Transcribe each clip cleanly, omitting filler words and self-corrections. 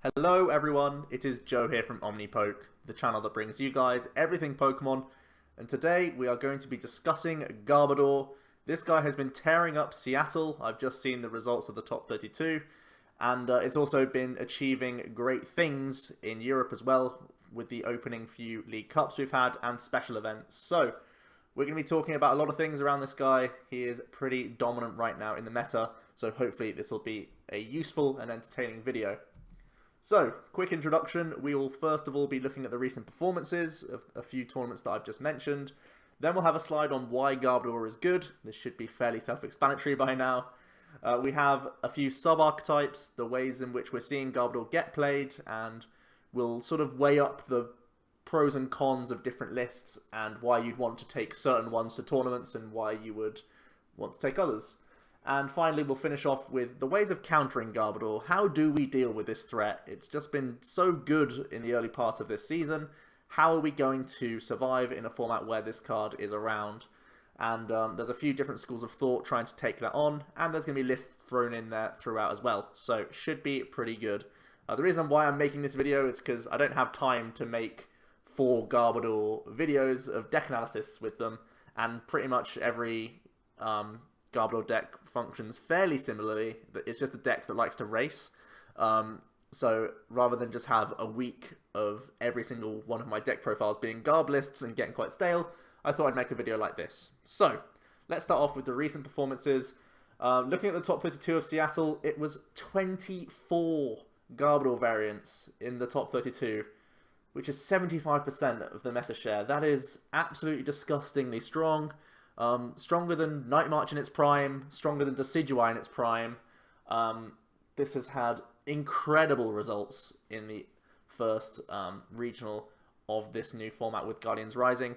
Hello everyone, it is Joe here from OmniPoke, the channel that brings you guys everything Pokemon, and today we are going to be discussing Garbodor. This guy has been tearing up Seattle. I've just seen the results of the top 32, and it's also been achieving great things in Europe as well, with the opening few League Cups we've had and special events. So, we're going to be talking about a lot of things around this guy. He is pretty dominant right now in the meta, so hopefully this will be a useful and entertaining video. So, quick introduction, we will first of all be looking at the recent performances of a few tournaments that I've just mentioned. Then we'll have a slide on why Garbodor is good. This should be fairly self-explanatory by now. We have a few sub-archetypes, the ways in which we're seeing Garbodor get played, and we'll sort of weigh up the pros and cons of different lists and why you'd want to take certain ones to tournaments and why you would want to take others. And finally, we'll finish off with the ways of countering Garbodor. How do we deal with this threat? It's just been so good in the early parts of this season. How are we going to survive in a format where this card is around? And there's a few different schools of thought trying to take that on, and there's going to be lists thrown in there throughout as well. So it should be pretty good. The reason why I'm making this video is because I don't have time to make 4 Garbodor videos of deck analysis with them, and pretty much every Garbodor deck functions fairly similarly. It's just a deck that likes to race. So rather than just have a week of every single one of my deck profiles being Garb lists and getting quite stale, I thought I'd make a video like this. So let's start off with the recent performances. Looking at the top 32 of Seattle, it was 24 Garbodor variants in the top 32, which is 75% of the meta share. That is absolutely disgustingly strong. Stronger than Night March in its prime, stronger than Decidueye in its prime. This has had incredible results in the first regional of this new format with Guardians Rising.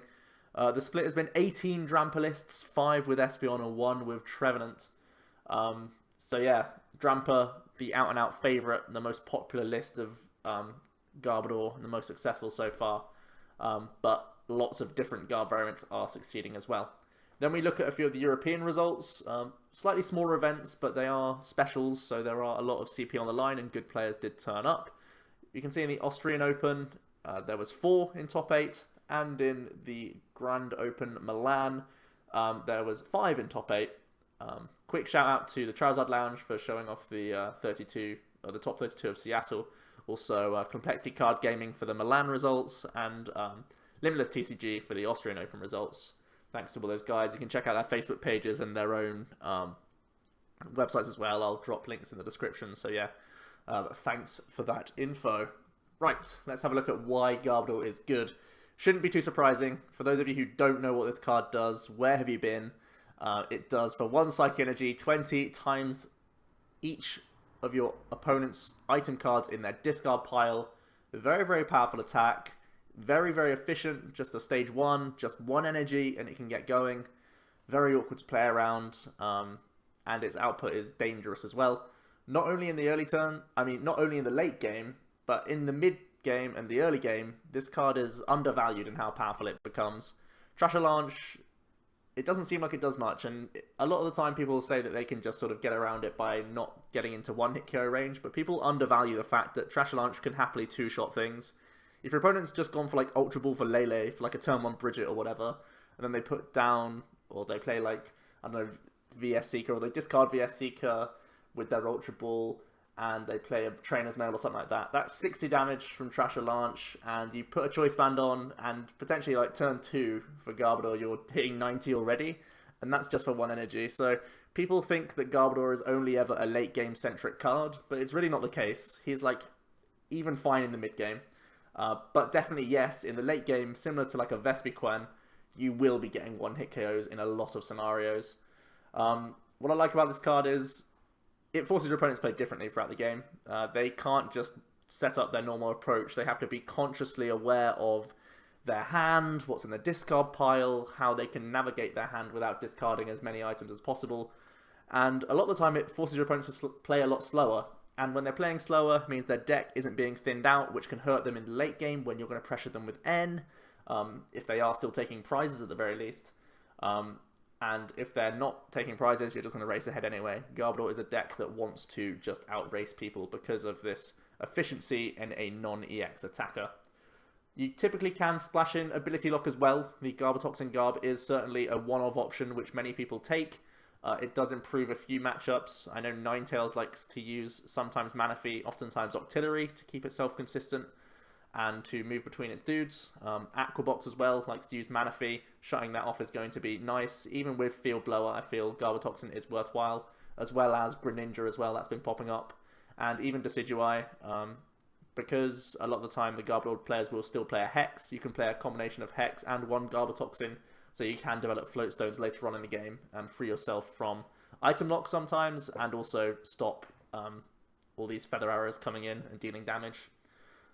The split has been 18 Draper lists, 5 with Espeon and 1 with Trevenant. So yeah, Draper, the out-and-out favourite, the most popular list of Garbodor, and the most successful so far. But lots of different Garb variants are succeeding as well. Then we look at a few of the European results, slightly smaller events, but they are specials, so there are a lot of CP on the line and good players did turn up. You can see in the Austrian Open, there was 4 in top 8, and in the Grand Open Milan, there was 5 in top 8. Quick shout out to the Charizard Lounge for showing off the the top 32 of Seattle. Also, Complexity Card Gaming for the Milan results, and Limitless TCG for the Austrian Open results. Thanks to all those guys. You can check out their Facebook pages and their own websites as well. I'll drop links in the description. So yeah, thanks for that info. Right, let's have a look at why Garbodor is good. Shouldn't be too surprising. For those of you who don't know what this card does, where have you been? It does, for 1 Psychic Energy, 20 times each of your opponent's item cards in their discard pile. Very, very powerful attack. Very, very efficient, just a stage 1, just 1 energy, and it can get going. Very awkward to play around, and its output is dangerous as well. Not only in the not only in the late game, but in the mid game and the early game, this card is undervalued in how powerful it becomes. Trash Launch, it doesn't seem like it does much, and a lot of the time people will say that they can just sort of get around it by not getting into 1-hit KO range, but people undervalue the fact that Trash Launch can happily 2-shot things. If your opponent's just gone for like Ultra Ball for Lele, for like a turn 1 Bridget or whatever, and then they put down, or they play like, I don't know, VS Seeker, or they discard VS Seeker with their Ultra Ball, and they play a Trainer's Mail or something like that, that's 60 damage from Trash Launch, and you put a Choice Band on, and potentially like turn 2 for Garbodor, you're hitting 90 already, and that's just for 1 energy. So people think that Garbodor is only ever a late game centric card, but it's really not the case. He's like even fine in the mid game. But definitely, yes, in the late game, similar to like a Vespiquen, you will be getting 1-hit KOs in a lot of scenarios. What I like about this card is it forces your opponents to play differently throughout the game. They can't just set up their normal approach. They have to be consciously aware of their hand, what's in the discard pile, how they can navigate their hand without discarding as many items as possible. And a lot of the time, it forces your opponents to play a lot slower. And when they're playing slower, it means their deck isn't being thinned out, which can hurt them in the late game when you're going to pressure them with N, if they are still taking prizes at the very least. And if they're not taking prizes, you're just going to race ahead anyway. Garbodor is a deck that wants to just outrace people because of this efficiency and a non-EX attacker. You typically can splash in Ability Lock as well. The Garbotoxin Garb is certainly a one-off option which many people take. It does improve a few matchups. I know Ninetales likes to use sometimes Manaphy, oftentimes Octillery to keep itself consistent and to move between its dudes. Aquabox as well likes to use Manaphy. Shutting that off is going to be nice. Even with Field Blower, I feel Garbotoxin is worthwhile, as well as Greninja as well, that's been popping up. And even Decidueye, because a lot of the time the Garbodor players will still play a Hex. You can play a combination of Hex and one Garbotoxin, so you can develop Float Stones later on in the game and free yourself from item lock sometimes, and also stop all these feather arrows coming in and dealing damage.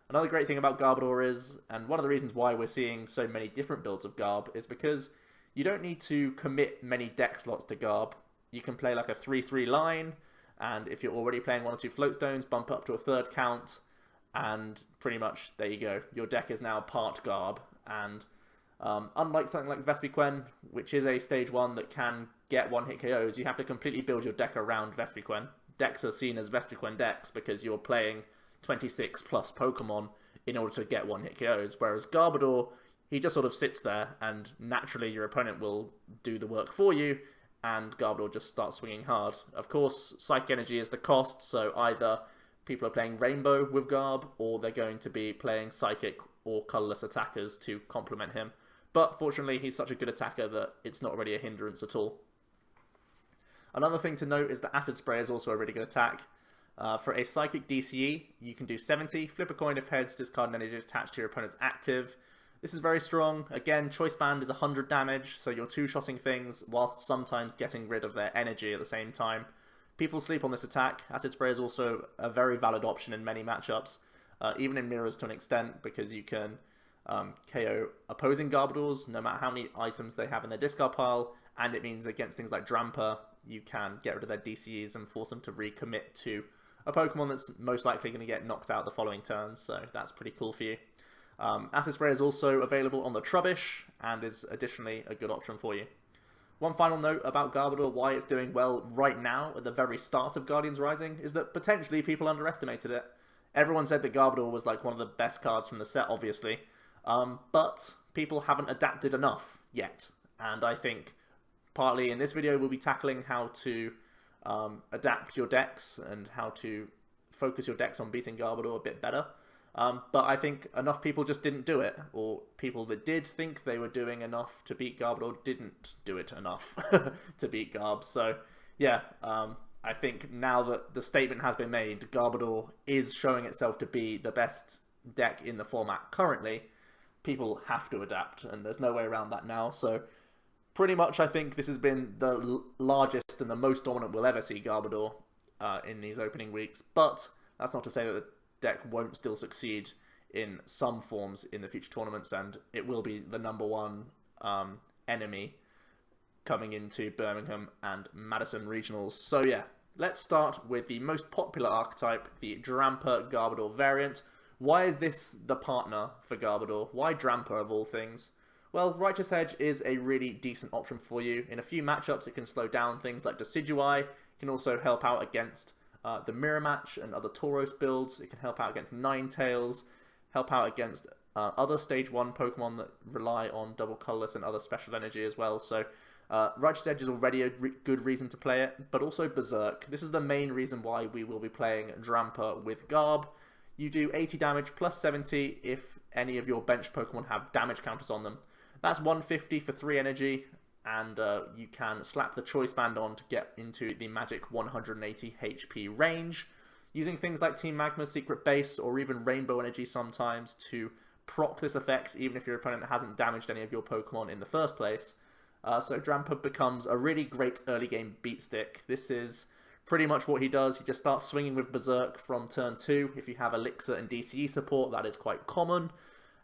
Another great thing about Garbodor is, and one of the reasons why we're seeing so many different builds of Garb, is because you don't need to commit many deck slots to Garb. You can play like a 3-3 line, and if you're already playing 1 or 2 Float Stones, bump up to a 3rd count, and pretty much there you go. Your deck is now part Garb, and unlike something like Vespiquen, which is a stage 1 that can get one-hit KOs, you have to completely build your deck around Vespiquen. Decks are seen as Vespiquen decks because you're playing 26 plus Pokemon in order to get one-hit KOs, whereas Garbodor, he just sort of sits there and naturally your opponent will do the work for you and Garbodor just starts swinging hard. Of course, Psychic Energy is the cost, so either people are playing Rainbow with Garb or they're going to be playing Psychic or colourless attackers to complement him. But fortunately, he's such a good attacker that it's not really a hindrance at all. Another thing to note is that Acid Spray is also a really good attack. For a Psychic DCE, you can do 70, flip a coin if heads, discard an energy attached to your opponent's active. This is very strong. Again, Choice Band is 100 damage, so you're two-shotting things whilst sometimes getting rid of their energy at the same time. People sleep on this attack. Acid Spray is also a very valid option in many matchups, even in mirrors to an extent, because you can KO opposing Garbodors no matter how many items they have in their discard pile, and it means against things like Dramper, you can get rid of their DCEs and force them to recommit to a Pokemon that's most likely going to get knocked out the following turns, so that's pretty cool for you. Acid Spray is also available on the Trubbish, and is additionally a good option for you. One final note about Garbodor, why it's doing well right now at the very start of Guardians Rising, is that potentially people underestimated it. Everyone said that Garbodor was like one of the best cards from the set, obviously, but people haven't adapted enough yet, and I think partly in this video we'll be tackling how to adapt your decks and how to focus your decks on beating Garbodor a bit better. But I think enough people just didn't do it, or people that did think they were doing enough to beat Garbodor didn't do it enough to beat Garb. So yeah, I think now that the statement has been made, Garbodor is showing itself to be the best deck in the format currently, people have to adapt, and there's no way around that now. So pretty much I think this has been the largest and the most dominant we'll ever see Garbodor in these opening weeks, but that's not to say that the deck won't still succeed in some forms in the future tournaments, and it will be the #1 enemy coming into Birmingham and Madison regionals. So yeah, let's start with the most popular archetype, the Dramper Garbodor variant. Why is this the partner for Garbodor? Why Dramper of all things? Well, Righteous Edge is a really decent option for you. In a few matchups it can slow down things like Decidueye. It can also help out against the Mirror Match and other Tauros builds. It can help out against Ninetales, help out against other Stage 1 Pokemon that rely on double colourless and other special energy as well. So Righteous Edge is already a good reason to play it, but also Berserk. This is the main reason why we will be playing Dramper with Garb. You do 80 damage plus 70 if any of your bench Pokemon have damage counters on them. That's 150 for 3 energy, and you can slap the Choice Band on to get into the magic 180 HP range, using things like Team Magma's Secret Base or even Rainbow Energy sometimes to proc this effect, even if your opponent hasn't damaged any of your Pokemon in the first place. So Dramper becomes a really great early game beat stick. This is pretty much what he does. He just starts swinging with Berserk from turn 2. If you have Elixir and DCE support, that is quite common.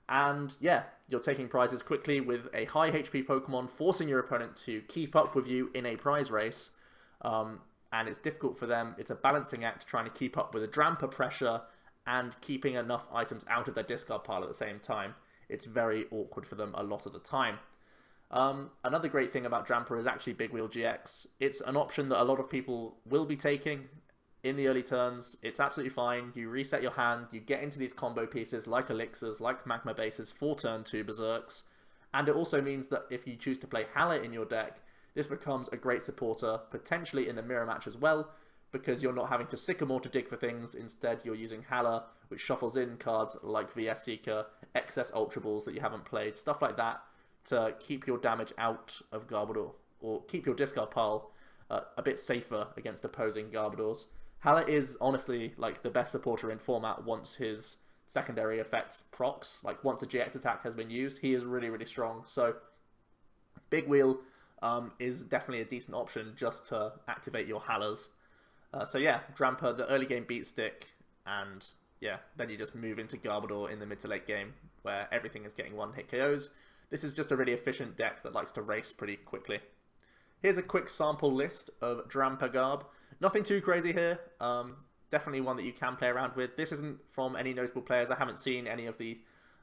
And yeah, you're taking prizes quickly with a high HP Pokemon, forcing your opponent to keep up with you in a prize race. And it's difficult for them. It's a balancing act trying to keep up with the Dramper pressure and keeping enough items out of their discard pile at the same time. It's very awkward for them a lot of the time. Another great thing about Dramper is actually Big Wheel GX. It's an option that a lot of people will be taking. in the early turns, it's absolutely fine. You reset your hand, you get into these combo pieces like elixirs, like magma bases for turn 2 berserks, and it also means that if you choose to play Halla in your deck, this becomes a great supporter, potentially in the mirror match as well, because you're not having to Sycamore to dig for things. Instead, you're using Halla, which shuffles in cards like VS Seeker, excess Ultra Balls that you haven't played, stuff like that, to keep your damage out of Garbodor, or keep your discard pile a bit safer against opposing Garbodors. Halla is honestly like the best supporter in format once his secondary effect procs. Like once a GX attack has been used, he is really, really strong. So Big Wheel is definitely a decent option just to activate your Hallas. So yeah, Dramper, the early game beat stick, and yeah, then you just move into Garbodor in the mid to late game where everything is getting one-hit KOs. This is just a really efficient deck that likes to race pretty quickly. Here's a quick sample list of Dramper Garb. Nothing too crazy here. Definitely one that you can play around with. This isn't from any notable players. I haven't seen any of the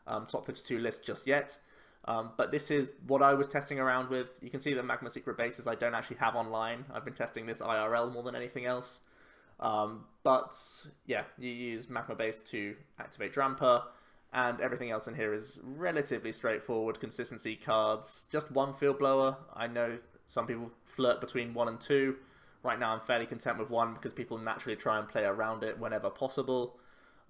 top 52 lists just yet. But this is what I was testing around with. You can see the Magma Secret bases I don't actually have online. I've been testing this IRL more than anything else. But yeah, you use Magma base to activate Dramper, and everything else in here is relatively straightforward. Consistency cards, just one Field Blower. I know some people flirt between 1 and 2. Right now I'm fairly content with 1 because people naturally try and play around it whenever possible.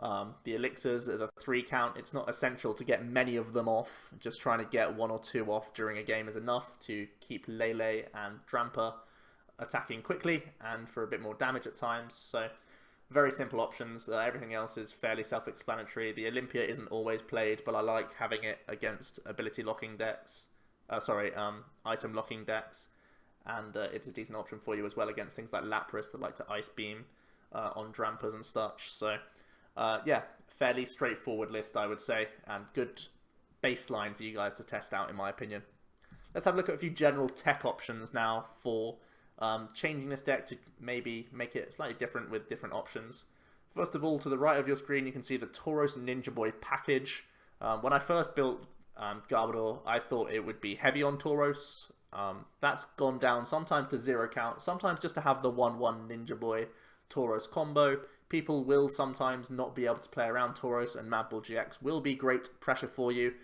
The elixirs are the 3 count. It's not essential to get many of them off. Just trying to get 1 or 2 off during a game is enough to keep Lele and Dramper attacking quickly and for a bit more damage at times. So very simple options. Everything else is fairly self-explanatory. The Olympia isn't always played, but I like having it against ability locking decks. Item locking decks. And it's a decent option for you as well against things like Lapras that like to Ice Beam on Drampers and such. So yeah, fairly straightforward list, I would say, and good baseline for you guys to test out, in my opinion. Let's have a look at a few general tech options now for changing this deck to maybe make it slightly different with different options. First of all, to the right of your screen, you can see the Tauros Ninja Boy package. When I first built Garbodor, I thought it would be heavy on Tauros. That's gone down sometimes to 0 count, sometimes just to have the 1-1 Ninja Boy Tauros combo. People will sometimes not be able to play around Tauros, and Mad Bull GX will be great pressure for you.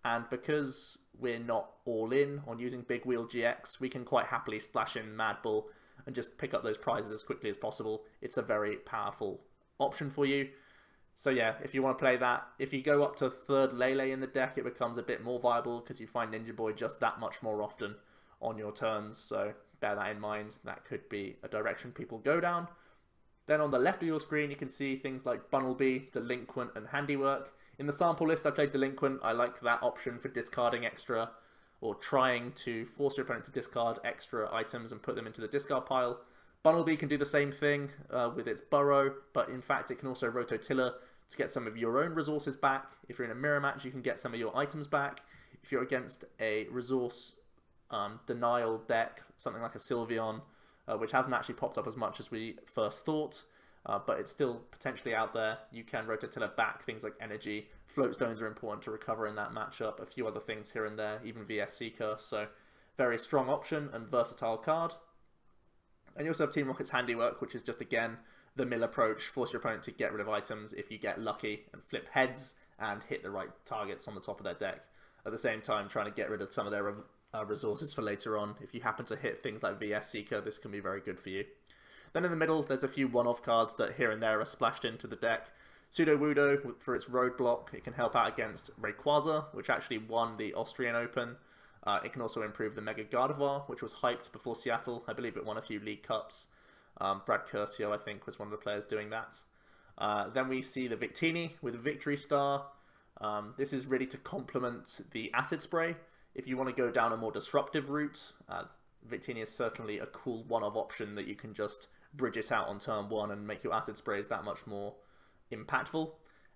And because we're not all in on using Big Wheel GX, we can quite happily splash in Mad Bull and just pick up those prizes as quickly as possible. It's a very powerful option for you. So yeah, if you want to play that, if you go up to 3rd Lele in the deck, it becomes a bit more viable because you find Ninja Boy just that much more often on your turns. So bear that in mind. That could be a direction people go down. Then on the left of your screen, you can see things like Bunnelby, Delinquent, and Handiwork. In the sample list, I played Delinquent. I like that option for discarding extra, or trying to force your opponent to discard extra items and put them into the discard pile. Bunnelby can do the same thing with its Burrow, but in fact it can also Rototiller to get some of your own resources back. If you're in a mirror match, you can get some of your items back. If you're against a resource denial deck, something like a Sylveon, which hasn't actually popped up as much as we first thought, but it's still potentially out there, you can Rototiller back things like Energy. Float Stones are important to recover in that matchup, a few other things here and there, even VS Seeker, so very strong option and versatile card. And you also have Team Rocket's Handiwork, which is just, again, the mill approach. Force your opponent to get rid of items if you get lucky and flip heads and hit the right targets on the top of their deck. At the same time, trying to get rid of some of their resources for later on. If you happen to hit things like VS Seeker, this can be very good for you. Then in the middle, there's a few one-off cards that here and there are splashed into the deck. Sudowoodo, for its Roadblock, it can help out against Rayquaza, which actually won the Austrian Open. It can also improve the Mega Gardevoir, which was hyped before Seattle. I believe it won a few League Cups. Brad Curcio, I think, was one of the players doing that. Then we see the Victini with Victory Star. This is really to complement the Acid Spray. If you want to go down a more disruptive route, Victini is certainly a cool one-off option that you can just bridge it out on turn 1 and make your Acid Sprays that much more impactful.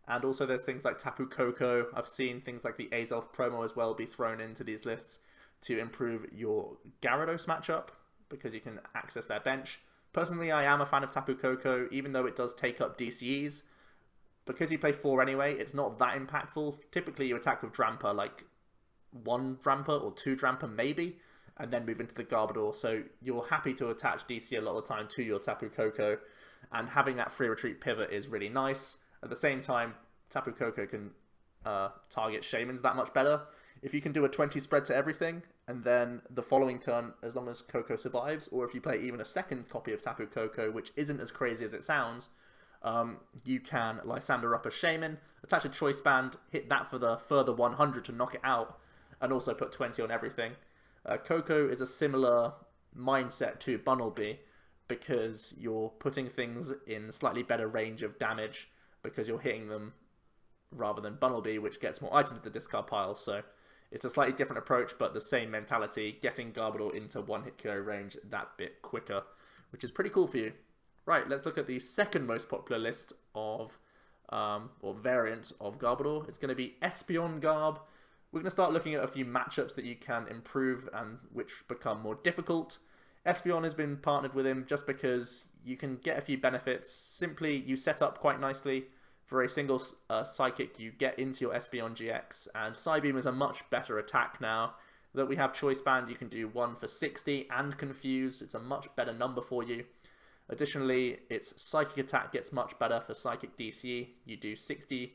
And also there's things like Tapu Koko. I've seen things like the Azelf promo as well be thrown into these lists to improve your Gyarados matchup, because you can access their bench. Personally, I am a fan of Tapu Koko, even though it does take up DCEs. Because you play 4 anyway, it's not that impactful. Typically you attack with Dramper, like 1 Dramper or 2 Dramper maybe, and then move into the Garbodor. So you're happy to attach DC a lot of the time to your Tapu Koko. and having that free retreat pivot is really nice. At the same time, Tapu Koko can target Shaymins that much better. If you can do a 20 spread to everything, and then the following turn, as long as Koko survives, or if you play even a second copy of Tapu Koko, which isn't as crazy as it sounds, you can Lysander up a Shaymin, attach a Choice Band, hit that for the further 100 to knock it out, and also put 20 on everything. Koko is a similar mindset to Bunnelby, because you're putting things in slightly better range of damage, because you're hitting them rather than Bunnelby, which gets more items to the discard pile. So it's a slightly different approach, but the same mentality, getting Garbodor into one-hit KO range that bit quicker, which is pretty cool for you. Right, let's look at the second most popular list of, or variant of Garbodor. It's going to be Espeon Garb. We're going to start looking at a few matchups that you can improve and which become more difficult. Espeon has been partnered with him just because you can get a few benefits. Simply, you set up quite nicely. For a single Psychic, you get into your Espeon GX, and Psybeam is a much better attack now. That we have Choice Band, you can do 1 for 60 and Confuse. It's a much better number for you. Additionally, its Psychic attack gets much better for Psychic DC. You do 60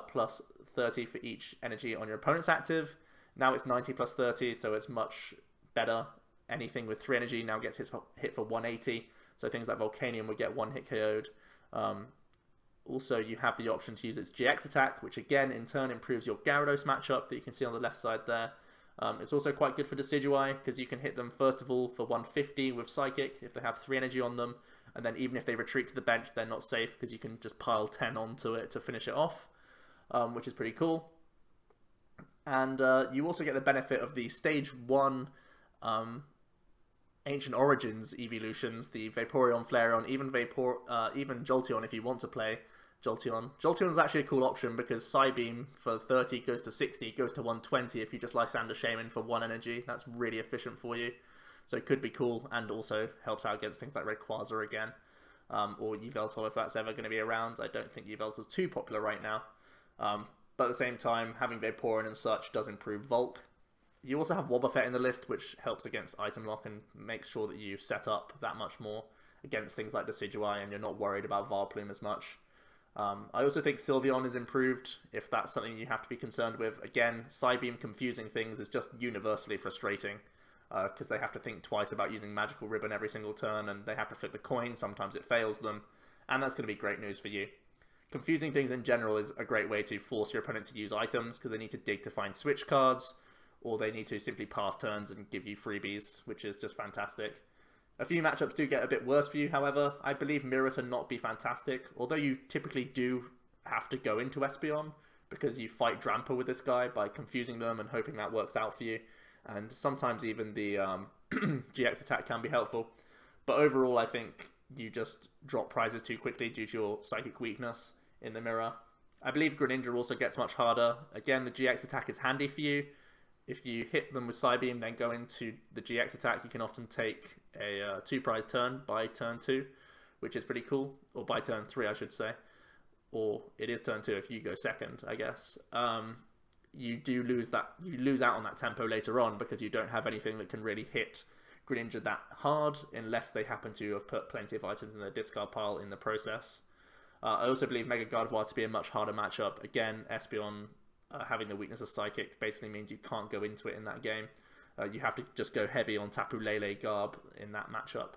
plus 30 for each energy on your opponent's active. Now it's 90 plus 30, so it's much better. Anything with 3 energy now gets hit for 180. So things like Volcanion would get 1-hit KO'd. Also, you have the option to use its GX attack, which again, in turn, improves your Gyarados matchup that you can see on the left side there. It's also quite good for Decidueye, because you can hit them, first of all, for 150 with Psychic, if they have 3 energy on them. And then even if they retreat to the bench, they're not safe, because you can just pile 10 onto it to finish it off, which is pretty cool. And you also get the benefit of the Stage 1 Ancient Origins evolutions, the Vaporeon, Flareon, even Jolteon if you want to play Jolteon. Jolteon is actually a cool option because Psybeam for 30 goes to 60, goes to 120 if you just Lysander Shaymin for 1 energy. That's really efficient for you. So it could be cool, and also helps out against things like Rayquaza again. Or Yveltal if that's ever going to be around. I don't think Yveltal's too popular right now. But at the same time, having Vaporeon and such does improve Volk. You also have Wobbuffet in the list, which helps against item lock and makes sure that you set up that much more against things like Decidueye, and you're not worried about Vileplume as much. I also think Sylveon is improved, if that's something you have to be concerned with. Again, Psybeam confusing things is just universally frustrating, because they have to think twice about using Magical Ribbon every single turn, and they have to flip the coin, sometimes it fails them, and that's going to be great news for you. Confusing things in general is a great way to force your opponent to use items, because they need to dig to find switch cards, or they need to simply pass turns and give you freebies, which is just fantastic. A few matchups do get a bit worse for you, however. I believe Mirror to not be fantastic, although you typically do have to go into Espeon, because you fight Drampa with this guy by confusing them and hoping that works out for you. And sometimes even the GX attack can be helpful. But overall, I think you just drop prizes too quickly due to your Psychic weakness in the Mirror. I believe Greninja also gets much harder. Again, the GX attack is handy for you. If you hit them with Psybeam, then go into the GX attack, you can often take a 2-prize turn by turn 2, which is pretty cool. Or by turn 3, I should say. Or it is turn 2 if you go second, I guess. You do lose that. You lose out on that tempo later on because you don't have anything that can really hit Greninja that hard, unless they happen to have put plenty of items in their discard pile in the process. I also believe Mega Gardevoir to be a much harder matchup. Again, Espeon having the weakness of Psychic basically means you can't go into it in that game. You have to just go heavy on Tapu Lele Garb in that matchup.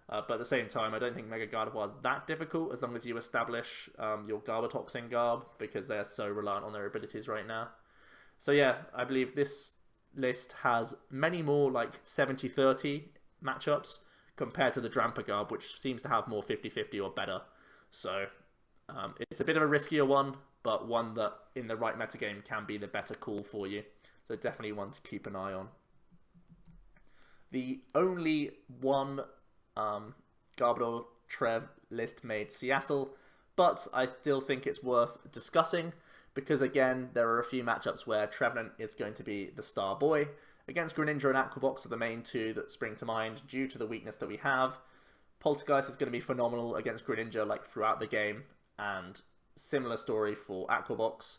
But at the same time, I don't think Mega Gardevoir is that difficult as long as you establish your Garbotoxin Garb, because they're so reliant on their abilities right now. So yeah, I believe this list has many more like 70-30 matchups compared to the Drampa Garb, which seems to have more 50-50 or better. So it's a bit of a riskier one, but one that in the right metagame can be the better call for you. So definitely one to keep an eye on. The only one Garbodor Trev list made Seattle, but I still think it's worth discussing because, again, there are a few matchups where Trevenant is going to be the star boy. Against Greninja and Aquabox are the main two that spring to mind due to the weakness that we have. Poltergeist is going to be phenomenal against Greninja like throughout the game, and similar story for Aquabox.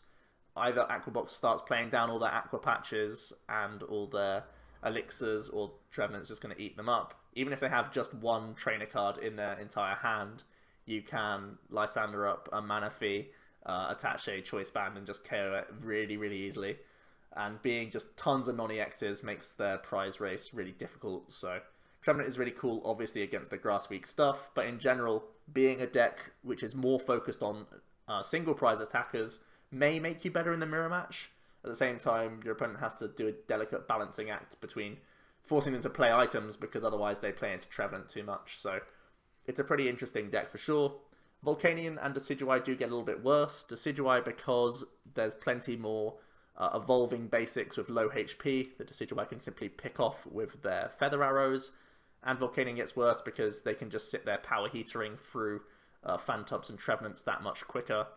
Either Aquabox starts playing down all their Aqua Patches and all their Elixirs, or Trevenant's just going to eat them up. Even if they have just one trainer card in their entire hand, you can Lysander up a Manaphy, attach a Choice Band, and just KO it really, really easily. And being just tons of non-EXs makes their prize race really difficult. So Trevenant is really cool, obviously, against the grass-weak stuff, but in general, being a deck which is more focused on single prize attackers may make you better in the mirror match. At the same time, your opponent has to do a delicate balancing act between forcing them to play items, because otherwise they play into Trevenant too much. So it's a pretty interesting deck for sure. Volcanion and Decidueye do get a little bit worse. Decidueye because there's plenty more evolving basics with low HP that Decidueye can simply pick off with their Feather Arrows. And Volcanion gets worse because they can just sit there power heatering through Phantoms and Trevenants that much quicker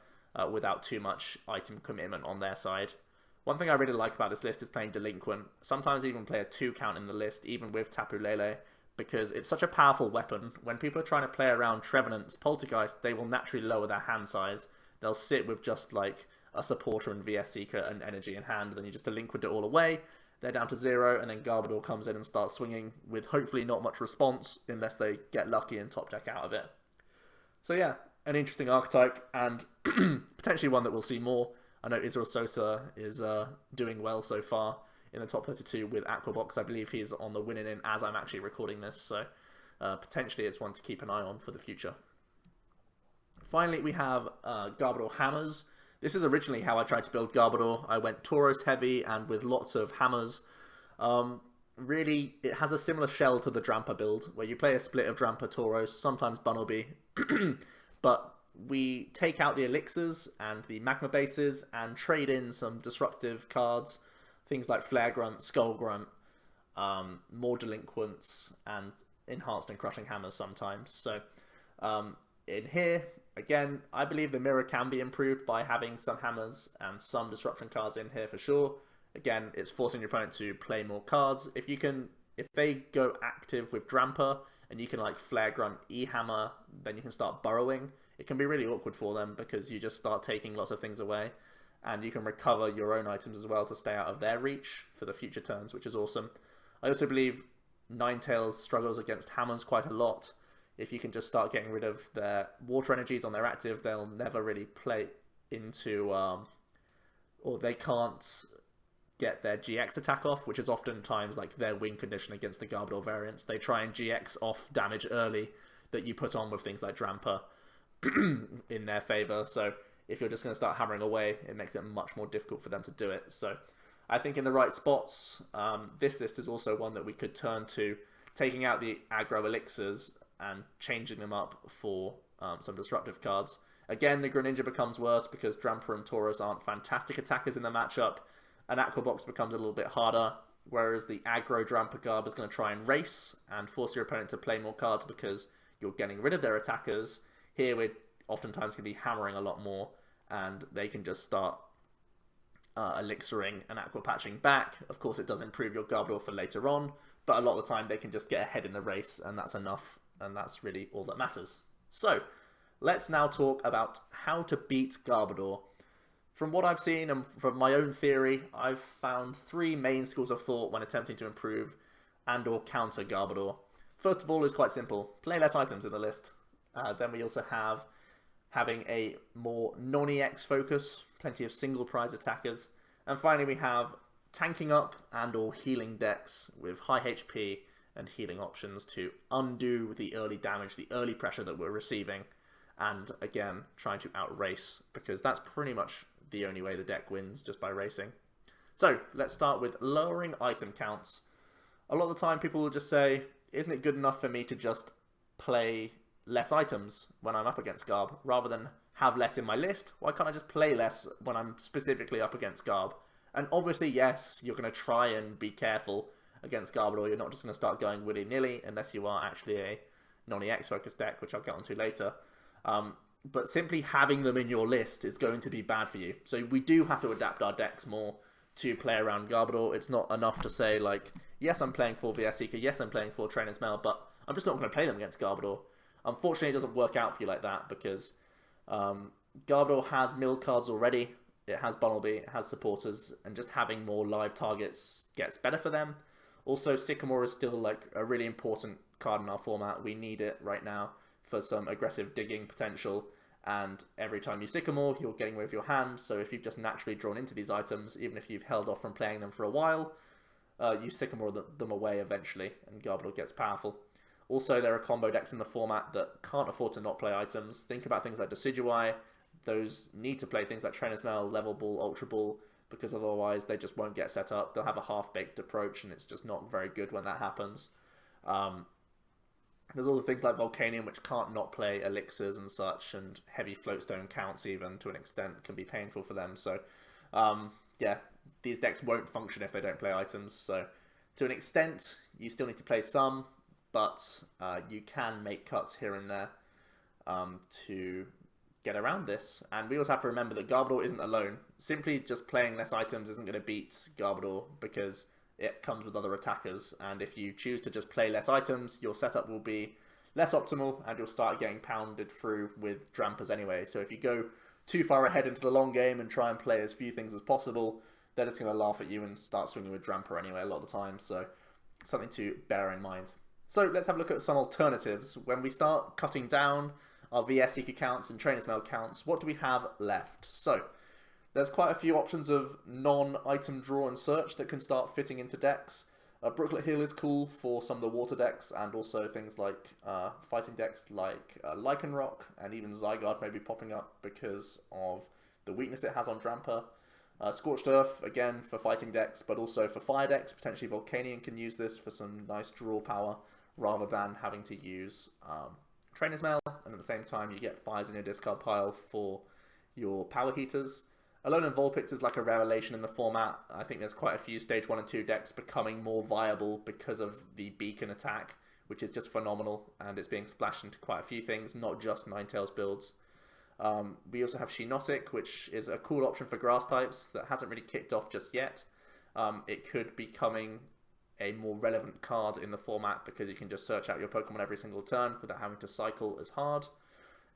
without too much item commitment on their side. One thing I really like about this list is playing Delinquent. Sometimes even play a 2 count in the list, even with Tapu Lele, because it's such a powerful weapon. When people are trying to play around Trevenants, Poltergeist, they will naturally lower their hand size. They'll sit with just like a Supporter and VS Seeker and Energy in hand, and then you just Delinquent it all away. They're down to 0, and then Garbodor comes in and starts swinging with hopefully not much response, unless they get lucky and top deck out of it. So yeah, an interesting archetype, and potentially one that we'll see more. I know Israel Sosa is doing well so far in the top 32 with Aquabox. I believe he's on the winning end as I'm actually recording this, so potentially it's one to keep an eye on for the future. Finally, we have Garbodor Hammers. This is originally how I tried to build Garbodor. I went Tauros heavy and with lots of hammers. Really, it has a similar shell to the Drampa build, where you play a split of Drampa, Tauros, sometimes Bunnelby, but we take out the elixirs and the magma bases and trade in some disruptive cards, things like Flare Grunt, Skull Grunt, more Delinquents, and Enhanced and Crushing Hammers sometimes. So in here, again, I believe the mirror can be improved by having some hammers and some disruption cards in here for sure. Again, it's forcing your opponent to play more cards. If they go active with Drampa and you can like Flare Grunt, E-Hammer, then you can start burrowing. It can be really awkward for them because you just start taking lots of things away, and you can recover your own items as well to stay out of their reach for the future turns, which is awesome. I also believe Ninetales struggles against hammers quite a lot. If you can just start getting rid of their water energies on their active, they'll never really play into, or they can't get their GX attack off, which is oftentimes like their win condition against the Garbodor variants. They try and GX off damage early that you put on with things like Drampa in their favor. So if you're just going to start hammering away, it makes it much more difficult for them to do it. So I think in the right spots, this list is also one that we could turn to, taking out the aggro elixirs and changing them up for some disruptive cards. Again, the Greninja becomes worse because Drampa and Tauros aren't fantastic attackers in the matchup, and Aquabox becomes a little bit harder, whereas the aggro Drampa Garb is going to try and race and force your opponent to play more cards because you're getting rid of their attackers. Here we're oftentimes going to be hammering a lot more, and they can just start elixiring and aqua patching back. Of course, it does improve your Garbodor for later on, but a lot of the time they can just get ahead in the race, and that's enough, and that's really all that matters. So let's now talk about how to beat Garbodor. From what I've seen and from my own theory, I've found 3 main schools of thought when attempting to improve and or counter Garbodor. First of all is quite simple. Play less items in the list. Then we also have having a more non-EX focus, plenty of single prize attackers. And finally we have tanking up and or healing decks with high HP and healing options to undo the early damage, the early pressure that we're receiving. And again, trying to outrace, because that's pretty much the only way the deck wins, just by racing. So let's start with lowering item counts. A lot of the time people will just say, isn't it good enough for me to just play less items when I'm up against Garb, rather than have less in my list? Why can't I just play less when I'm specifically up against Garb? And obviously, yes, you're going to try and be careful against Garbodor. You're not just going to start going willy-nilly unless you are actually a non-EX focused deck, which I'll get onto later. But simply having them in your list is going to be bad for you. So we do have to adapt our decks more to play around Garbodor. It's not enough to say, like, yes, I'm playing for VS Seeker, yes, I'm playing for Trainer's Mail, but I'm just not going to play them against Garbodor. Unfortunately, it doesn't work out for you like that, because Garbodor has mill cards already. It has Bunnelby, it has supporters, and just having more live targets gets better for them. Also, Sycamore is still like a really important card in our format. We need it right now for some aggressive digging potential. And every time you Sycamore, you're getting rid of your hand. So if you've just naturally drawn into these items, even if you've held off from playing them for a while, you Sycamore them away eventually, and Garbodor gets powerful. Also, there are combo decks in the format that can't afford to not play items. Think about things like Decidueye. Those need to play things like Trainer's Mail, Level Ball, Ultra Ball, because otherwise they just won't get set up. They'll have a half-baked approach, and it's just not very good when that happens. There's all the things like Volcanion, which can't not play elixirs and such, and heavy floatstone counts even to an extent can be painful for them. So, yeah, these decks won't function if they don't play items. So, to an extent, you still need to play some, but you can make cuts here and there to get around this. And we also have to remember that Garbodor isn't alone. Simply just playing less items isn't going to beat Garbodor because it comes with other attackers, and if you choose to just play less items, your setup will be less optimal, and you'll start getting pounded through with Drampers anyway. So if you go too far ahead into the long game and try and play as few things as possible, they're just going to laugh at you and start swinging with Dramper anyway a lot of the time, so something to bear in mind. So let's have a look at some alternatives. When we start cutting down our VS Seeker counts and Trainer's Mail counts, what do we have left? So there's quite a few options of non-item draw and search that can start fitting into decks. Brooklet Hill is cool for some of the water decks, and also things like fighting decks like Lycanroc, and even Zygarde may be popping up because of the weakness it has on Dramper. Scorched Earth, again, for fighting decks, but also for fire decks. Potentially Volcanion can use this for some nice draw power, rather than having to use Trainer's Mail, and at the same time you get fires in your discard pile for your power heaters. Alone and Vulpix is like a revelation in the format. I think there's quite a few Stage 1 and 2 decks becoming more viable because of the Beacon attack, which is just phenomenal, and it's being splashed into quite a few things, not just Ninetales builds. We also have Shiinotic, which is a cool option for grass types that hasn't really kicked off just yet. It could be becoming a more relevant card in the format because you can just search out your Pokemon every single turn without having to cycle as hard.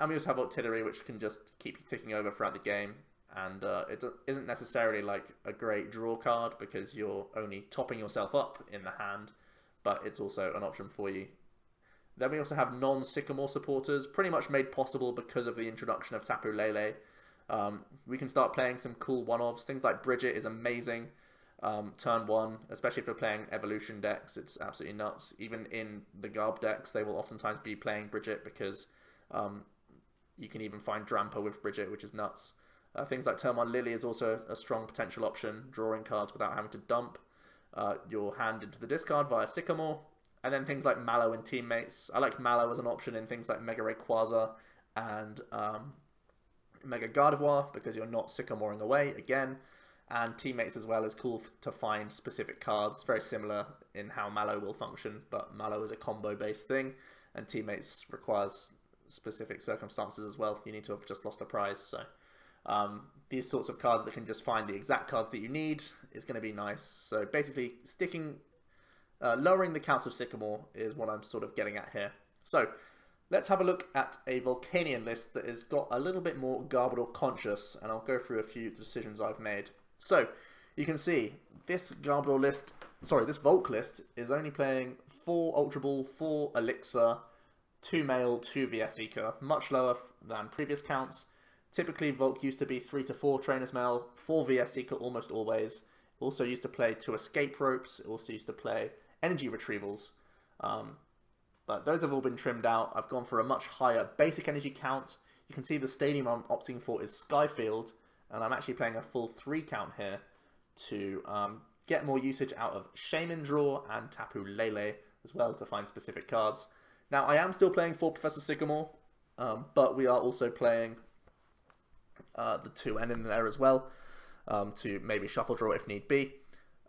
And we also have Octillery, which can just keep you ticking over throughout the game. And it isn't necessarily like a great draw card because you're only topping yourself up in the hand, but it's also an option for you. Then we also have non-Sycamore supporters, pretty much made possible because of the introduction of Tapu Lele. We can start playing some cool one-offs. Things like Bridget is amazing. Turn 1, especially if you're playing evolution decks, it's absolutely nuts. Even in the Garb decks, they will oftentimes be playing Bridget because you can even find Dramper with Bridget, which is nuts. Things like Turn 1 Lily is also a strong potential option, drawing cards without having to dump your hand into the discard via Sycamore. And then things like Mallow and Teammates. I like Mallow as an option in things like Mega Rayquaza and Mega Gardevoir because you're not Sycamoring away again. And Teammates as well is cool to find specific cards, very similar in how Mallow will function, but Mallow is a combo-based thing, and Teammates requires specific circumstances as well. You need to have just lost a prize, so these sorts of cards that can just find the exact cards that you need is going to be nice. So basically, lowering the counts of Sycamore is what I'm sort of getting at here. So let's have a look at a Volcanion list that has got a little bit more Garbodor conscious, and I'll go through a few decisions I've made. So you can see this Garbodor list, this Volk list is only playing 4 Ultra Ball, 4 Elixir, 2 Male, 2 VS Seeker, much lower than previous counts. Typically, Volk used to be 3 to 4 Trainer's Mail, 4 VS Seeker almost always. Also used to play 2 Escape Ropes. It also used to play Energy Retrievals. But those have all been trimmed out. I've gone for a much higher basic energy count. You can see the stadium I'm opting for is Skyfield, and I'm actually playing a full 3 count here to get more usage out of Shaman Draw and Tapu Lele as well to find specific cards. Now, I am still playing for Professor Sycamore, but we are also playing the 2N in there as well, to maybe shuffle draw if need be.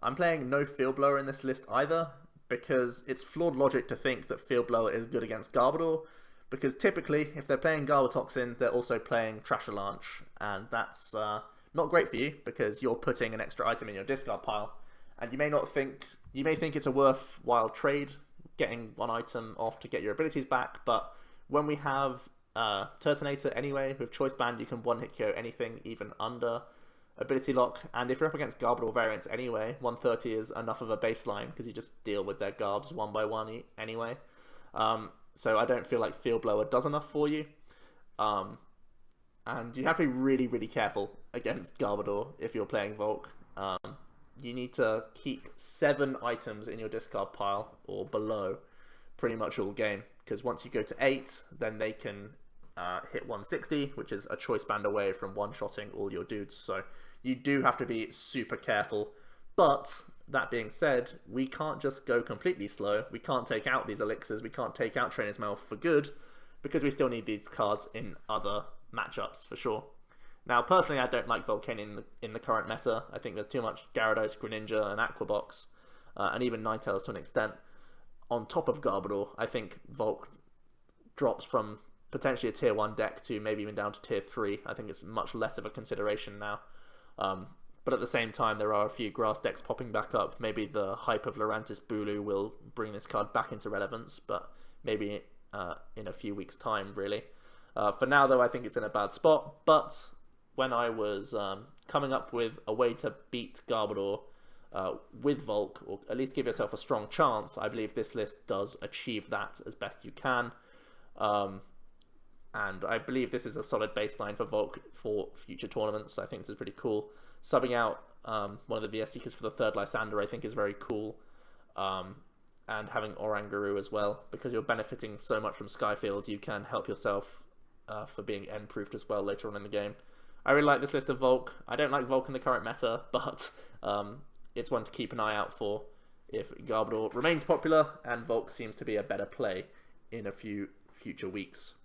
I'm playing no Field Blower in this list either, because it's flawed logic to think that Field Blower is good against Garbodor, because typically, if they're playing Garbotoxin, they're also playing Trash Launch, and that's not great for you, because you're putting an extra item in your discard pile, and you may think it's a worthwhile trade, getting one item off to get your abilities back, but when we have Turtonator anyway, with Choice Band, you can one-hit KO anything, even under Ability Lock, and if you're up against Garbodor variants anyway, 130 is enough of a baseline, because you just deal with their Garbs one by one anyway. so I don't feel like Field Blower does enough for you. And you have to be really, really careful against Garbodor if you're playing Volk. You need to keep 7 items in your discard pile or below pretty much all game, because once you go to 8, then they can hit 160, which is a choice band away from one-shotting all your dudes. So you do have to be super careful. But that being said, we can't just go completely slow. We can't take out these elixirs. We can't take out Trainer's Mail for good, because we still need these cards in other matchups for sure. Now, personally, I don't like Volcanion in the current meta. I think there's too much Gyarados, Greninja, and Aquabox, and even Ninetales to an extent. On top of Garbodor, I think Volk drops from potentially a tier 1 deck to maybe even down to tier 3. I think it's much less of a consideration now. But at the same time, there are a few grass decks popping back up. Maybe the hype of Laurentis Bulu will bring this card back into relevance, but maybe in a few weeks' time, really. For now, though, I think it's in a bad spot. But when I was coming up with a way to beat Garbodor with Volk, or at least give yourself a strong chance, I believe this list does achieve that as best you can. And I believe this is a solid baseline for Volk for future tournaments. I think this is pretty cool. Subbing out one of the VS Seekers for the 3rd Lysander I think is very cool. And having Oranguru as well, because you're benefiting so much from Skyfield, you can help yourself for being end-proofed as well later on in the game. I really like this list of Volk. I don't like Volk in the current meta, but it's one to keep an eye out for if Garbodor remains popular and Volk seems to be a better play in a few future weeks.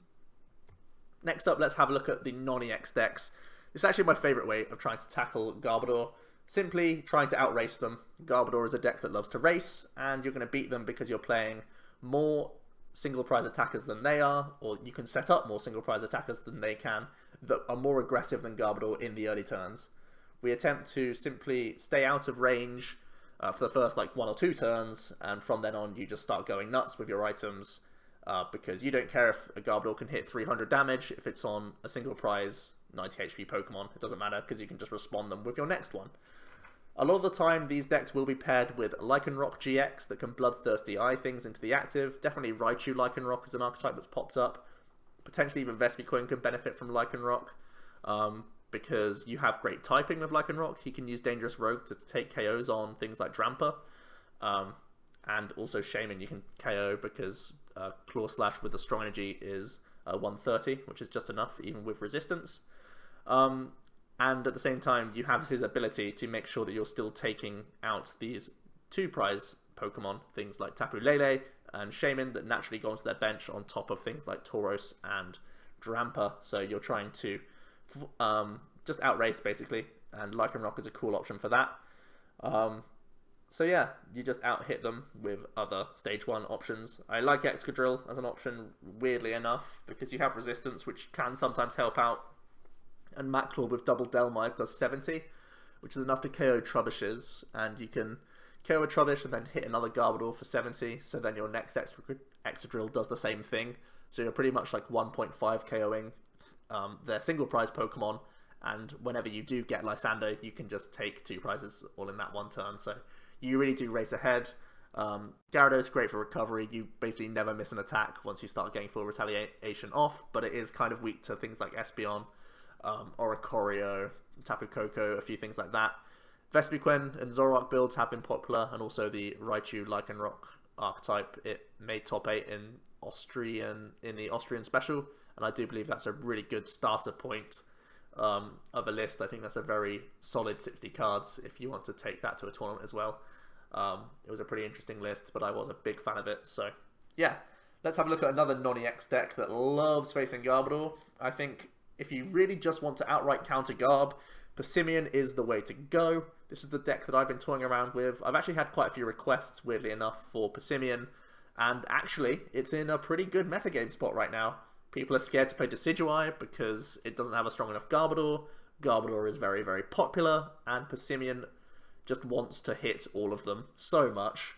Next up, let's have a look at the NonEx decks. This is actually my favourite way of trying to tackle Garbodor. Simply trying to outrace them. Garbodor is a deck that loves to race, and you're going to beat them because you're playing more single prize attackers than they are, or you can set up more single prize attackers than they can that are more aggressive than Garbodor in the early turns. We attempt to simply stay out of range for the first like 1 or 2 turns, and from then on you just start going nuts with your items because you don't care if a Garbodor can hit 300 damage if it's on a single prize 90 HP Pokemon. It doesn't matter because you can just respond them with your next one. A lot of the time, these decks will be paired with Lycanroc GX that can Bloodthirsty Eye things into the active. Definitely Raichu Lycanroc is an archetype that's popped up. Potentially even Vespiquen can benefit from Lycanroc because you have great typing with Lycanroc. He can use Dangerous Rogue to take KOs on things like Dramper. And also Shaman you can KO because Claw Slash with the strong energy is 130, which is just enough even with resistance. And at the same time, you have his ability to make sure that you're still taking out these 2 prize Pokemon, things like Tapu Lele and Shaman, that naturally go onto their bench on top of things like Tauros and Dramper. So you're trying to just outrace, basically, and Lycanroc is a cool option for that. So yeah, you just out-hit them with other Stage 1 options. I like Excadrill as an option, weirdly enough, because you have resistance, which can sometimes help out. And Maclaw with double Delmise does 70, which is enough to KO Trubbishes, and you can KO a Trubbish and then hit another Garbodor for 70, so then your next Excadrill does the same thing. So you're pretty much like 1.5 KOing their single prize Pokemon, and whenever you do get Lysander, you can just take 2 prizes all in that one turn. So you really do race ahead. Gyarados is great for recovery. You basically never miss an attack once you start getting full retaliation off, but it is kind of weak to things like Espeon, Oricorio, Tapu Koko, a few things like that. Vespiquen and Zoroark builds have been popular, and also the Raichu Lycanroc archetype. It made top 8 in the Austrian special, and I do believe that's a really good starter point of a list. I think that's a very solid 60 cards if you want to take that to a tournament as well. It was a pretty interesting list, but I was a big fan of it. So yeah, let's have a look at another NonEx deck that loves facing Garbodor. I think if you really just want to outright counter Garb, Persimmon is the way to go. This is the deck that I've been toying around with. I've actually had quite a few requests, weirdly enough, for Persimmon, and actually, it's in a pretty good metagame spot right now. People are scared to play Decidueye because it doesn't have a strong enough Garbodor. Garbodor is very, very popular, and Persimmon just wants to hit all of them so much.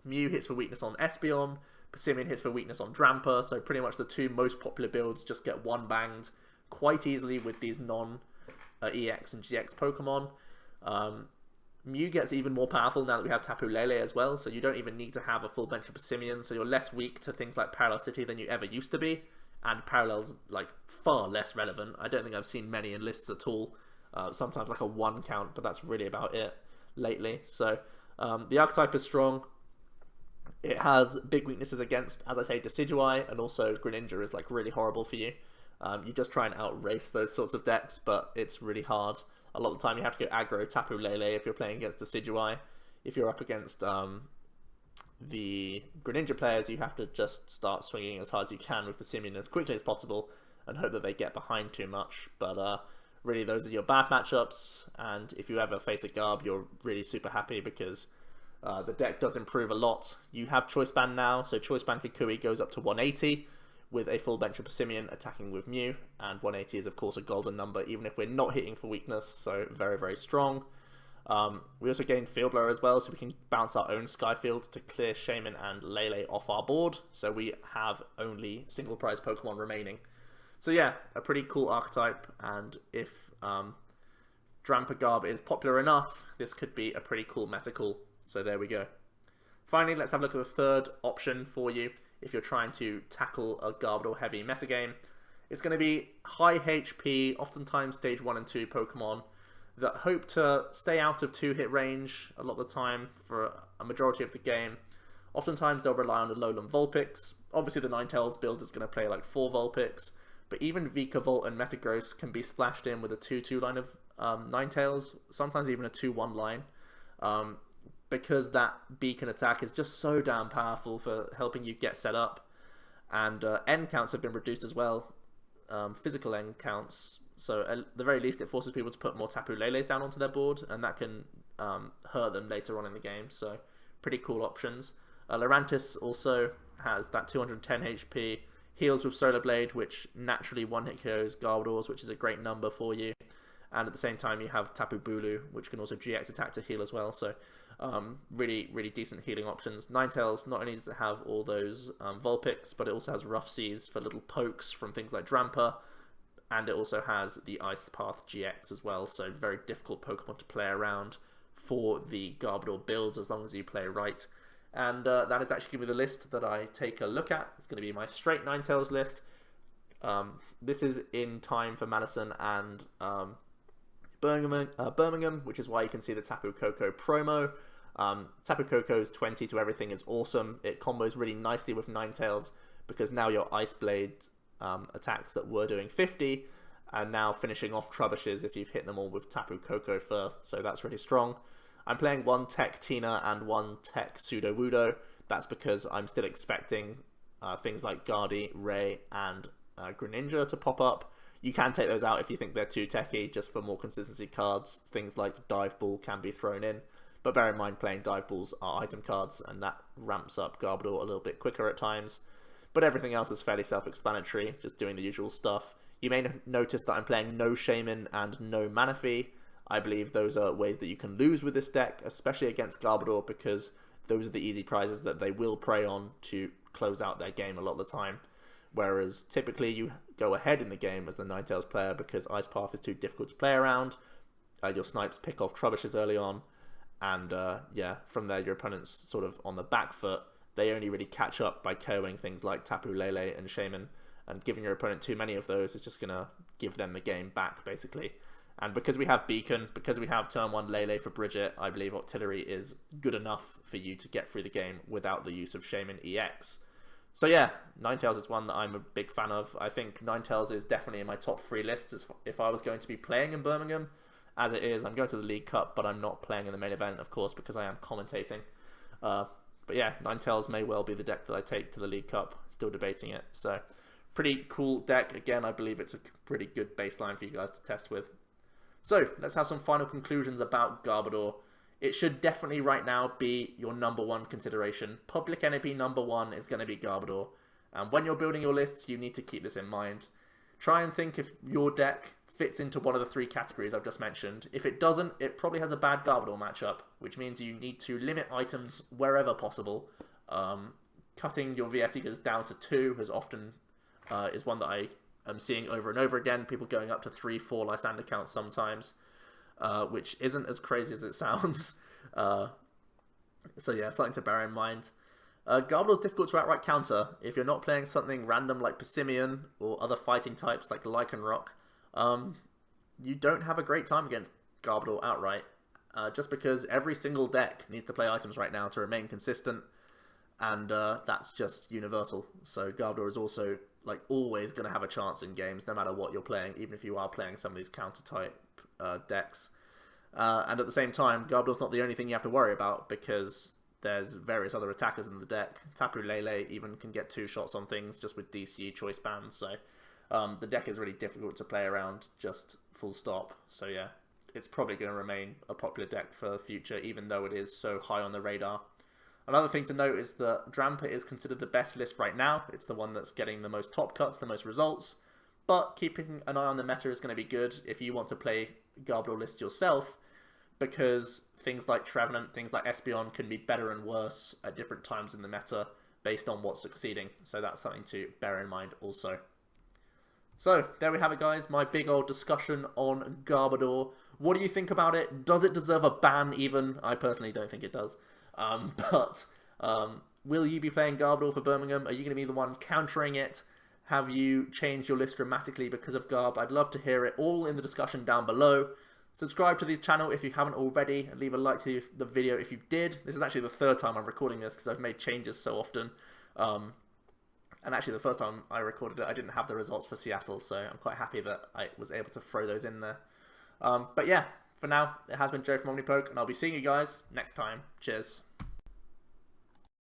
Mew hits for weakness on Espeon, Persimmon hits for weakness on Dramper, so pretty much the 2 most popular builds just get one-banged quite easily with these non-EX and GX Pokemon. Mew gets even more powerful now that we have Tapu Lele as well, so you don't even need to have a full bench of Persimmon, so you're less weak to things like Parallel City than you ever used to be, and Parallel's like far less relevant. I don't think I've seen many in lists at all. Sometimes like a 1 count, but that's really about it lately. So the archetype is strong. It has big weaknesses against, as I say, Decidueye, and also Greninja is like really horrible for you. You just try and outrace those sorts of decks, but it's really hard. A lot of the time you have to go aggro Tapu Lele if you're playing against Decidueye. If you're up against the Greninja players, you have to just start swinging as hard as you can with Persimmon as quickly as possible and hope that they get behind too much. But really, those are your bad matchups, and if you ever face a Garb, you're really super happy because the deck does improve a lot. You have Choice Band now, so Choice Band Kukui goes up to 180 with a full bench of Persimmon attacking with Mew, and 180 is of course a golden number even if we're not hitting for weakness, so very, very strong. We also gain Field Blower as well, so we can bounce our own Skyfield to clear Shaman and Lele off our board, so we have only single prize Pokemon remaining. So yeah, a pretty cool archetype, and if Drampa Garb is popular enough, this could be a pretty cool metacal. So there we go. Finally, let's have a look at the third option for you if you're trying to tackle a Garbodor heavy metagame. It's going to be high HP, oftentimes stage 1 and 2 Pokemon that hope to stay out of 2-hit range a lot of the time for a majority of the game. Oftentimes they'll rely on the Alolan Vulpix. Obviously the Ninetales build is going to play like 4 Vulpix, but even Vikavolt and Metagross can be splashed in with a 2-2 line of Ninetales, sometimes even a 2-1 line. Because that beacon attack is just so damn powerful for helping you get set up. And end counts have been reduced as well, physical end counts. So at the very least it forces people to put more Tapu Leles down onto their board, and that can hurt them later on in the game. So pretty cool options. Laurentis also has that 210 HP, heals with Solar Blade, which naturally one-hit KOs Garbodors, which is a great number for you. And at the same time you have Tapu Bulu, which can also GX attack to heal as well. So really, really decent healing options. Ninetales not only does it have all those Vulpix, but it also has Rough Seas for little pokes from things like Drampa, and it also has the Ice Path GX as well, so very difficult Pokemon to play around for the Garbodor builds as long as you play right. And that is actually going to be the list that I take a look at. It's going to be my straight Ninetales list. This is in time for Madison and Birmingham, which is why you can see the Tapu Koko promo. Tapu Koko's 20 to everything is awesome. It combos really nicely with Ninetales because now your Ice Blade attacks that were doing 50 and now finishing off Trubbishes if you've hit them all with Tapu Koko first, so that's really strong. I'm playing 1 Tech Tina and 1 Tech Sudowoodo. That's because I'm still expecting things like Guardy, Ray, and Greninja to pop up. You can take those out if you think they're too techy, just for more consistency cards. Things like Dive Ball can be thrown in, but bear in mind playing Dive Balls are item cards, and that ramps up Garbodor a little bit quicker at times. But everything else is fairly self-explanatory, just doing the usual stuff. You may notice that I'm playing no Shaman and no Manaphy. I believe those are ways that you can lose with this deck, especially against Garbodor, because those are the easy prizes that they will prey on to close out their game a lot of the time. Whereas typically you go ahead in the game as the Ninetales player because Ice Path is too difficult to play around. Your snipes pick off Trubbishes early on, and yeah, from there your opponent's sort of on the back foot. They only really catch up by KOing things like Tapu Lele and Shaman, and giving your opponent too many of those is just going to give them the game back, basically. And because we have Beacon, because we have turn 1 Lele for Bridget, I believe Octillery is good enough for you to get through the game without the use of Shaman EX. So yeah, Ninetales is one that I'm a big fan of. I think Ninetales is definitely in my top 3 lists if I was going to be playing in Birmingham. As it is, I'm going to the League Cup, but I'm not playing in the main event, of course, because I am commentating. But yeah, Ninetales may well be the deck that I take to the League Cup. Still debating it. So pretty cool deck. Again, I believe it's a pretty good baseline for you guys to test with. So let's have some final conclusions about Garbodor. It should definitely right now be your #1 consideration. Public enemy #1 is going to be Garbodor. And when you're building your lists, you need to keep this in mind. Try and think if your deck fits into one of the 3 categories I've just mentioned. If it doesn't, it probably has a bad Garbodor matchup, which means you need to limit items wherever possible. Cutting your VS Eaters down to 2 is often is one that I am seeing over and over again. People going up to 3, 4 Lysander counts sometimes. which isn't as crazy as it sounds. So yeah, something to bear in mind. Garbodor is difficult to outright counter if you're not playing something random like Persimmon or other fighting types like Lycanroc. You don't have a great time against Garbodor outright, just because every single deck needs to play items right now to remain consistent, and that's just universal. So Garbodor is also like always going to have a chance in games, no matter what you're playing, even if you are playing some of these counter type decks. And at the same time, Garbodor's not the only thing you have to worry about, because there's various other attackers in the deck. Tapu Lele even can get 2 shots on things just with DCE choice bands, so the deck is really difficult to play around, just full stop. So yeah, it's probably going to remain a popular deck for the future, even though it is so high on the radar. Another thing to note is that Drampa is considered the best list right now. It's the one that's getting the most top cuts, the most results, but keeping an eye on the meta is going to be good if you want to play Garbodor list yourself, because things like Trevenant, things like Espeon can be better and worse at different times in the meta based on what's succeeding. So that's something to bear in mind also. So there we have it, guys, my big old discussion on Garbodor. What do you think about it? Does it deserve a ban even? I personally don't think it does. But will you be playing Garbodor for Birmingham? Are you going to be the one countering it? Have you changed your list dramatically because of Garb? I'd love to hear it all in the discussion down below. Subscribe to the channel if you haven't already, and leave a like to the video if you did. This is actually the 3rd time I'm recording this because I've made changes so often. And actually the first time I recorded it, I didn't have the results for Seattle, so I'm quite happy that I was able to throw those in there. But yeah, for now, it has been Joe from OmniPoke, and I'll be seeing you guys next time. Cheers.